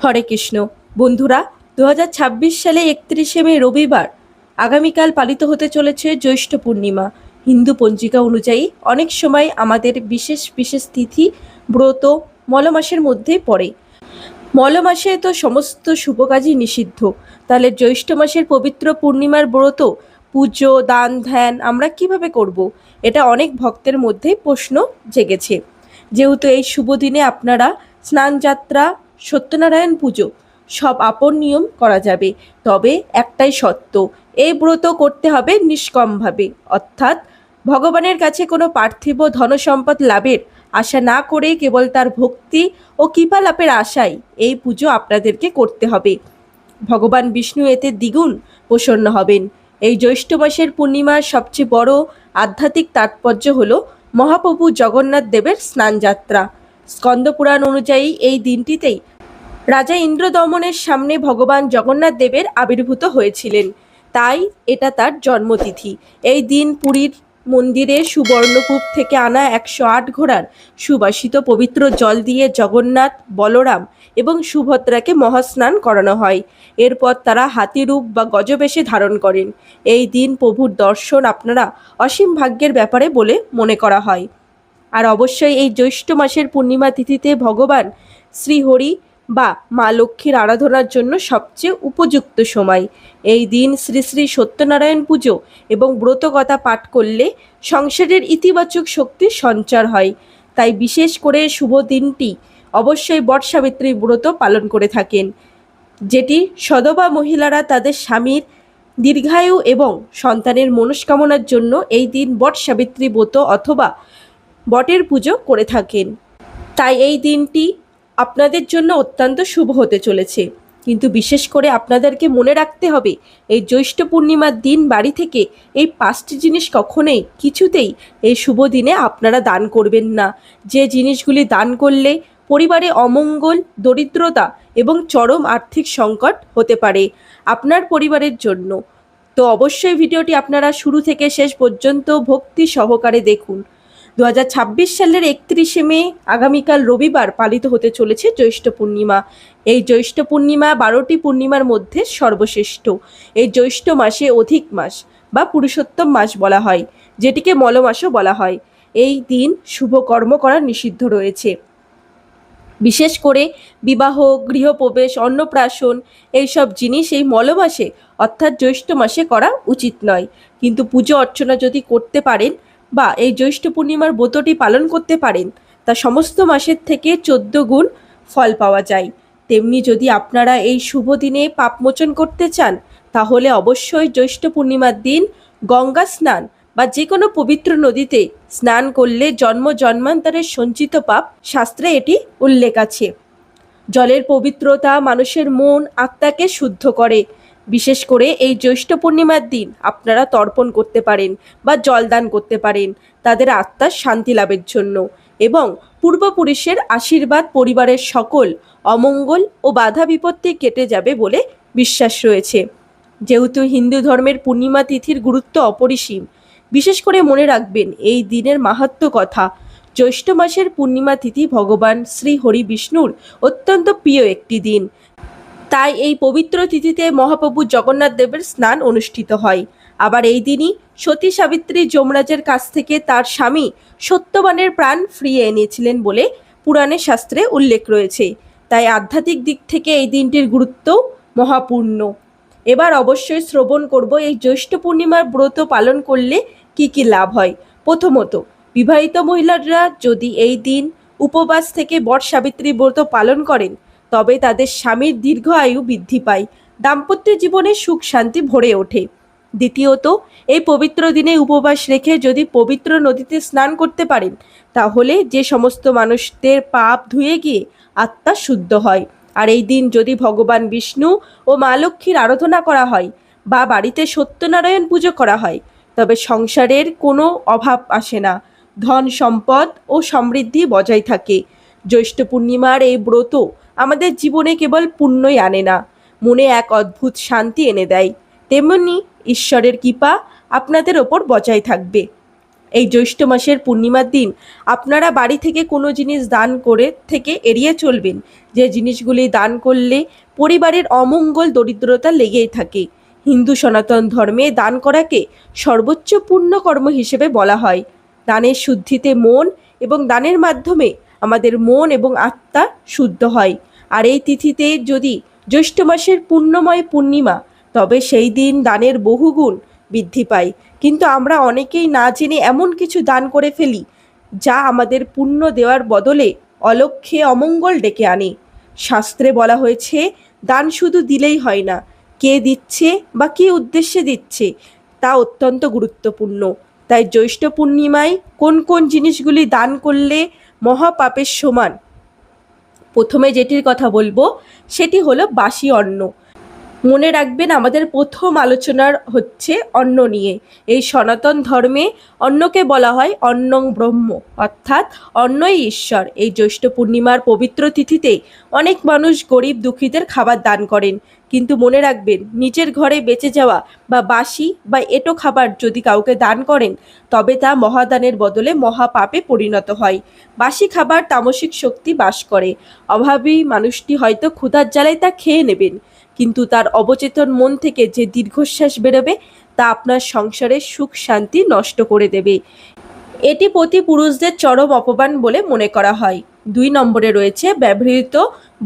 হরে কৃষ্ণ। বন্ধুরা, 2026 সালে 31শে মে রবিবার আগামীকাল পালিত হতে চলেছে জ্যৈষ্ঠ পূর্ণিমা। হিন্দু পঞ্জিকা অনুযায়ী অনেক সময় আমাদের বিশেষ বিশেষ তিথি, ব্রত মল মাসের মধ্যেই পড়ে। মল মাসে তো সমস্ত শুভ কাজই নিষিদ্ধ, তাহলে জ্যৈষ্ঠ মাসের পবিত্র পূর্ণিমার ব্রত, পুজো, দান, ধ্যান আমরা কিভাবে করব? এটা অনেক ভক্তের মধ্যেই প্রশ্ন জেগেছে। যেহেতু এই শুভ দিনে আপনারা স্নান যাত্রা, সত্যনারায়ণ পুজো সব আপন নিয়ম করা যাবে, তবে একটাই শর্ত, এই ব্রত করতে হবে নিষ্কমভাবে, অর্থাৎ ভগবানের কাছে কোনো পার্থিব ধনসম্পদ লাভের আশা না করে কেবল তার ভক্তি ও কৃপা লাভের আশায় এই পুজো আপনাদেরকে করতে হবে। ভগবান বিষ্ণু এতে দ্বিগুণ প্রসন্ন হবেন। এই জ্যৈষ্ঠ মাসের পূর্ণিমার সবচেয়ে বড় আধ্যাত্মিক তাৎপর্য হল মহাপ্রভু জগন্নাথ দেবের স্নানযাত্রা। স্কন্দপুরাণ অনুযায়ী এই দিনটিতেই রাজা ইন্দ্রদমনের সামনে ভগবান জগন্নাথ দেবের আবির্ভূত হয়েছিলেন, তাই এটা তার জন্মতিথি। এই দিন পুরীর মন্দিরে সুবর্ণকূপ থেকে আনা 108 ঘোড়ার সুবাসিত পবিত্র জল দিয়ে জগন্নাথ, বলরাম এবং সুভদ্রাকে মহাস্নান করানো হয়। এরপর তারা হাতিরূপ বা গজবেশে ধারণ করেন। এই দিন প্রভুর দর্শন আপনারা অসীম ভাগ্যের ব্যাপারে বলে মনে করা হয়। আর অবশ্যই এই জ্যৈষ্ঠ মাসের পূর্ণিমা তিথিতে ভগবান শ্রীহরি বা মা লক্ষ্মীর আরাধনার জন্য সবচেয়ে উপযুক্ত সময়। এই দিন শ্রী শ্রী সত্যনারায়ণ পুজো এবং ব্রতকথা পাঠ করলে সংসারের ইতিবাচক শক্তির সঞ্চার হয়। তাই বিশেষ করে শুভ দিনটি অবশ্যই বটসাবিত্রী ব্রত পালন করে থাকেন, যেটি সধবা মহিলারা তাদের স্বামীর দীর্ঘায়ু এবং সন্তানের মনস্কামনার জন্য এই দিন বটসাবিত্রী ব্রত অথবা বটের পুজো করে থাকেন। তাই এই দিনটি আপনাদের জন্য অত্যন্ত শুভ হতে চলেছে। কিন্তু বিশেষ করে আপনাদেরকে মনে রাখতে হবে, এই জ্যৈষ্ঠ পূর্ণিমার দিন বাড়ি থেকে এই 5টি জিনিস কখনোই কিছুতেই এই শুভ দিনে আপনারা দান করবেন না। যে জিনিসগুলি দান করলে পরিবারে অমঙ্গল, দরিদ্রতা এবং চরম আর্থিক সংকট হতে পারে আপনার পরিবারের জন্য। তো অবশ্যই ভিডিওটি আপনারা শুরু থেকে শেষ পর্যন্ত ভক্তি সহকারে দেখুন। 2026 সালের 31শে মে আগামীকাল রবিবার পালিত হতে চলেছে জ্যৈষ্ঠ পূর্ণিমা। এই জ্যৈষ্ঠ পূর্ণিমা 12টি পূর্ণিমার মধ্যে সর্বশ্রেষ্ঠ। এই জ্যৈষ্ঠ মাসে অধিক মাস বা পুরুষোত্তম মাস বলা হয়, যেটিকে মল মাসও বলা হয়। এই দিন শুভ কর্ম করা নিষিদ্ধ রয়েছে। বিশেষ করে বিবাহ, গৃহপ্রবেশ, অন্নপ্রাশন এইসব জিনিস এই মল মাসে অর্থাৎ জ্যৈষ্ঠ মাসে করা উচিত নয়। কিন্তু পুজো অর্চনা যদি করতে পারেন বা এই জ্যৈষ্ঠ পূর্ণিমার ব্রতটি পালন করতে পারেন, তা সমস্ত মাসের থেকে 14 গুণ ফল পাওয়া যায়। তেমনি যদি আপনারা এই শুভ দিনে পাপমোচন করতে চান, তাহলে অবশ্যই জ্যৈষ্ঠ পূর্ণিমার দিন গঙ্গা স্নান বা যে কোনো পবিত্র নদীতে স্নান করলে জন্ম জন্মান্তরের সঞ্চিত পাপ, শাস্ত্রে এটি উল্লেখ আছে। জলের পবিত্রতা মানুষের মন আত্মাকে শুদ্ধ করে। বিশেষ করে এই জ্যৈষ্ঠ পূর্ণিমার দিন আপনারা তর্পণ করতে পারেন বা জলদান করতে পারেন তাদের আত্মার শান্তি লাভের জন্য, এবং পূর্বপুরুষের আশীর্বাদ পরিবারের সকল অমঙ্গল ও বাধা বিপত্তি কেটে যাবে বলে বিশ্বাস রয়েছে। যেহেতু হিন্দু ধর্মের পূর্ণিমা তিথির গুরুত্ব অপরিসীম, বিশেষ করে মনে রাখবেন এই দিনের মাহাত্ম্য কথা। জ্যৈষ্ঠ মাসের পূর্ণিমা তিথি ভগবান শ্রী হরি বিষ্ণুর অত্যন্ত প্রিয় একটি দিন। তাই এই পবিত্র তিথিতে মহাপ্রভু জগন্নাথ দেবের স্নান অনুষ্ঠিত হয়। আবার এই দিনই সতী সাবিত্রী যমরাজের কাছ থেকে তার স্বামী সত্যবানের প্রাণ ফিরিয়ে এনেছিলেন বলে পুরাণে শাস্ত্রে উল্লেখ রয়েছে। তাই আধ্যাত্মিক দিক থেকে এই দিনটির গুরুত্ব মহাপূর্ণ। এবার অবশ্যই শ্রবণ করব এই জ্যৈষ্ঠ পূর্ণিমার ব্রত পালন করলে কি কি লাভ হয়। প্রথমত, বিবাহিত মহিলারা যদি এই দিন উপবাস থেকে বটসাবিত্রী ব্রত পালন করেন, তবে তাদের স্বামীর দীর্ঘ আয়ু বৃদ্ধি পায়, দাম্পত্য জীবনে সুখ শান্তি ভরে ওঠে। দ্বিতীয়ত, এই পবিত্র দিনে উপবাস রেখে যদি পবিত্র নদীতে স্নান করতে পারেন, তাহলে যে সমস্ত মানুষদের পাপ ধুয়ে গিয়ে আত্মা শুদ্ধ হয়। আর এই দিন যদি ভগবান বিষ্ণু ও মা লক্ষ্মীর আরাধনা করা হয় বা বাড়িতে সত্যনারায়ণ পুজো করা হয়, তবে সংসারের কোনো অভাব আসে না, ধন সম্পদ ও সমৃদ্ধি বজায় থাকে। জ্যৈষ্ঠ পূর্ণিমার এই ব্রত আমাদের জীবনে কেবল পুণ্যই আনে না, মনে এক অদ্ভুত শান্তি এনে দেয়। তেমনি ঈশ্বরের কৃপা আপনাদের ওপর বজায় থাকবে। এই জ্যৈষ্ঠ মাসের পূর্ণিমার দিন আপনারা বাড়ি থেকে কোনো জিনিস দান করে থেকে এড়িয়ে চলবেন, যে জিনিসগুলি দান করলে পরিবারের অমঙ্গল দরিদ্রতা লেগেই থাকে। হিন্দু সনাতন ধর্মে দান করাকে সর্বোচ্চ পুণ্যকর্ম হিসেবে বলা হয়। দানের শুদ্ধিতে মন এবং দানের মাধ্যমে আমাদের মন এবং আত্মা শুদ্ধ হয়। আর এই তিথিতে যদি জ্যৈষ্ঠ মাসের পুণ্যময় পূর্ণিমা, তবে সেই দিন দানের বহুগুণ বৃদ্ধি পায়। কিন্তু আমরা অনেকেই না জেনে এমন কিছু দান করে ফেলি যা আমাদের পুণ্য দেওয়ার বদলে অলক্ষ্যে অমঙ্গল ডেকে আনে। শাস্ত্রে বলা হয়েছে, দান শুধু দিলেই হয় না, কে দিচ্ছে বা কী উদ্দেশ্যে দিচ্ছে তা অত্যন্ত গুরুত্বপূর্ণ। তাই জ্যৈষ্ঠ পূর্ণিমায় কোন কোন জিনিসগুলি দান করলে মহাপাপের সমান, প্রথমে যেটির কথা বলবো সেটি হলো বাসি অন্ন। মনে রাখবেন, আমাদের প্রথম আলোচনার হচ্ছে অন্ন নিয়ে। এই সনাতন ধর্মে অন্নকে বলা হয় অন্নং ব্রহ্ম, অর্থাৎ অন্নই ঈশ্বর। এই জ্যৈষ্ঠ পূর্ণিমার পবিত্র তিথিতে অনেক মানুষ গরিব দুঃখীদের খাবার দান করেন, কিন্তু মনে রাখবেন, নিজের ঘরে বেঁচে যাওয়া বা বাসি বা এঁটো খাবার যদি কাউকে দান করেন, তবে তা মহাদানের বদলে মহাপাপে পরিণত হয়। বাসি খাবার তামসিক শক্তি বাস করে। অভাবী মানুষটি হয়তো ক্ষুধার জ্বালায় তা খেয়ে নেবেন, কিন্তু তার অবচেতন মন থেকে যে দীর্ঘশ্বাস বেরোবে তা আপনার সংসারের সুখ শান্তি নষ্ট করে দেবে। এটি প্রতি পুরুষদের চরম অপমান বলে মনে করা হয়। 2 নম্বরে রয়েছে ব্যবহৃত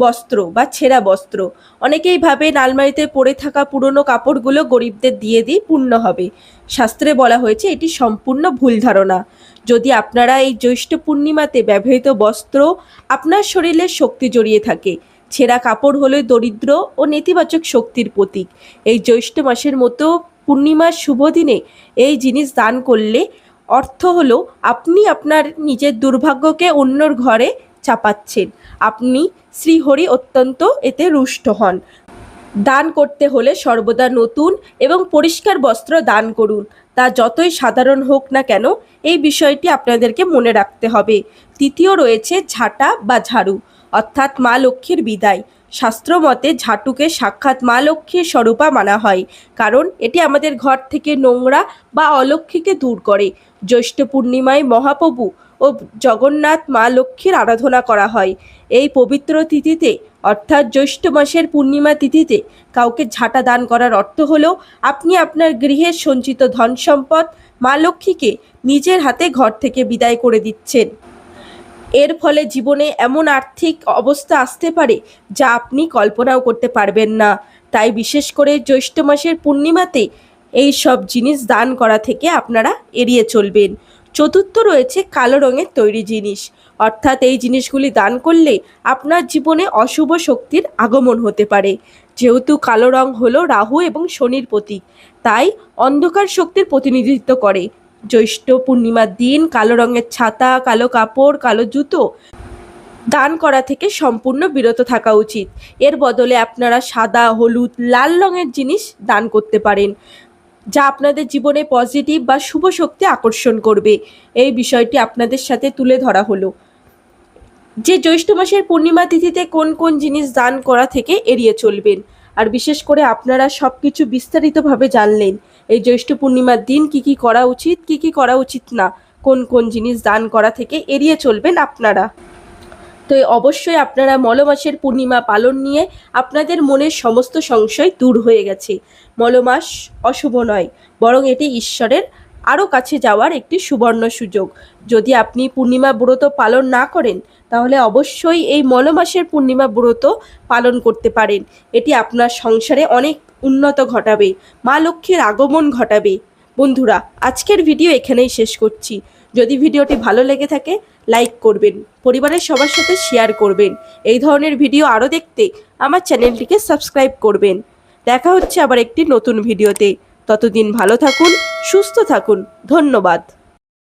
বস্ত্র বা ছেঁড়া বস্ত্র। অনেকেই ভাবেন আলমারিতে পড়ে থাকা পুরনো কাপড়গুলো গরিবদের দিয়ে দিই পুণ্য হবে। শাস্ত্রে বলা হয়েছে এটি সম্পূর্ণ ভুল ধারণা। যদি আপনারা এই জ্যৈষ্ঠ পূর্ণিমাতে ব্যবহৃত বস্ত্র, আপনার শরীরে শক্তি জড়িয়ে থাকে। ছেঁড়া কাপড় হলো দরিদ্র ও নেতিবাচক শক্তির প্রতীক। এই জ্যৈষ্ঠ মাসের মতো পূর্ণিমার শুভ দিনে এই জিনিস দান করলে অর্থ হলো আপনি আপনার নিজের দুর্ভাগ্যকে অন্যর ঘরে চাপাচ্ছেন। আপনি শ্রীহরি অত্যন্ত এতে রুষ্ট হন। দান করতে হলে সর্বদা নতুন এবং পরিষ্কার বস্ত্র দান করুন, তা যতই সাধারণ হোক না কেন। এই বিষয়টি আপনাদেরকে মনে রাখতে হবে। তৃতীয় রয়েছে ঝাঁটা বা ঝাড়ু, অর্থাৎ মা লক্ষ্মীর বিদায়। শাস্ত্র মতে ঝাঁটুকে সাক্ষাৎ মা লক্ষ্মীর স্বরূপা মানা হয়, কারণ এটি আমাদের ঘর থেকে নোংরা বা অলক্ষ্মীকে দূর করে। জ্যৈষ্ঠ পূর্ণিমায় মহাপ্রভু ও জগন্নাথ মা লক্ষ্মীর আরাধনা করা হয়। এই পবিত্র তিথিতে, অর্থাৎ জ্যৈষ্ঠ মাসের পূর্ণিমা তিথিতে কাউকে ঝাঁটা দান করার অর্থ হলো আপনি আপনার গৃহের সঞ্চিত ধন সম্পদ মা লক্ষ্মীকে নিজের হাতে ঘর থেকে বিদায় করে দিচ্ছেন। এর ফলে জীবনে এমন আর্থিক অবস্থা আসতে পারে যা আপনি কল্পনাও করতে পারবেন না। তাই বিশেষ করে জ্যৈষ্ঠ মাসের পূর্ণিমাতে এই সব জিনিস দান করা থেকে আপনারা এড়িয়ে চলবেন। চতুর্থ রয়েছে কালো রঙের তৈরি জিনিস, অর্থাৎ এই জিনিসগুলি দান করলে আপনার জীবনে অশুভ শক্তির আগমন হতে পারে। যেহেতু কালো রং হলো রাহু এবং শনির প্রতীক, তাই অন্ধকার শক্তির প্রতিনিধিত্ব করে। জ্যৈষ্ঠ পূর্ণিমার দিন কালো রঙের ছাতা, কালো কাপড়, কালো জুতো দান করা থেকে সম্পূর্ণ বিরত থাকা উচিত। এর বদলে আপনারা সাদা, হলুদ, লাল রঙের জিনিস দান করতে পারেন, যা আপনাদের জীবনে পজিটিভ বা শুভ শক্তি আকর্ষণ করবে। এই বিষয়টি আপনাদের সাথে তুলে ধরা হলো যে জ্যৈষ্ঠ মাসের পূর্ণিমা তিথিতে কোন কোন জিনিস দান করা থেকে এড়িয়ে চলবেন। আর বিশেষ করে আপনারা সব কিছু বিস্তারিতভাবে জানলেন। এই জ্যৈষ্ঠ পূর্ণিমার দিন কি কি করা উচিত, কি কি করা উচিত না, কোন কোন জিনিস দান করা থেকে এড়িয়ে চলবেন আপনারা। তো অবশ্যই আপনারা মলমাসের পূর্ণিমা পালন নিয়ে আপনাদের মনের সমস্ত সংশয় দূর হয়ে গেছে। মলমাস অশুভ নয়, বরং এটি ঈশ্বরের আরও কাছে যাওয়ার একটি সুবর্ণ সুযোগ। যদি আপনি পূর্ণিমা ব্রত পালন না করেন, তাহলে অবশ্যই এই মলমাসের পূর্ণিমা ব্রত পালন করতে পারেন। এটি আপনার সংসারে অনেক উন্নত ঘটাবে, মা লক্ষ্মীর আগমন ঘটাবে। বন্ধুরা, আজকের ভিডিও এখানেই শেষ করছি। যদি ভিডিওটি ভালো লেগে থাকে, লাইক করবেন, পরিবারের সবার সাথে শেয়ার করবেন। এই ধরনের ভিডিও আরও দেখতে আমার চ্যানেলটিকে সাবস্ক্রাইব করবেন। দেখা হচ্ছে আবার একটি নতুন ভিডিওতে। ততদিন ভালো থাকুন, সুস্থ থাকুন। ধন্যবাদ।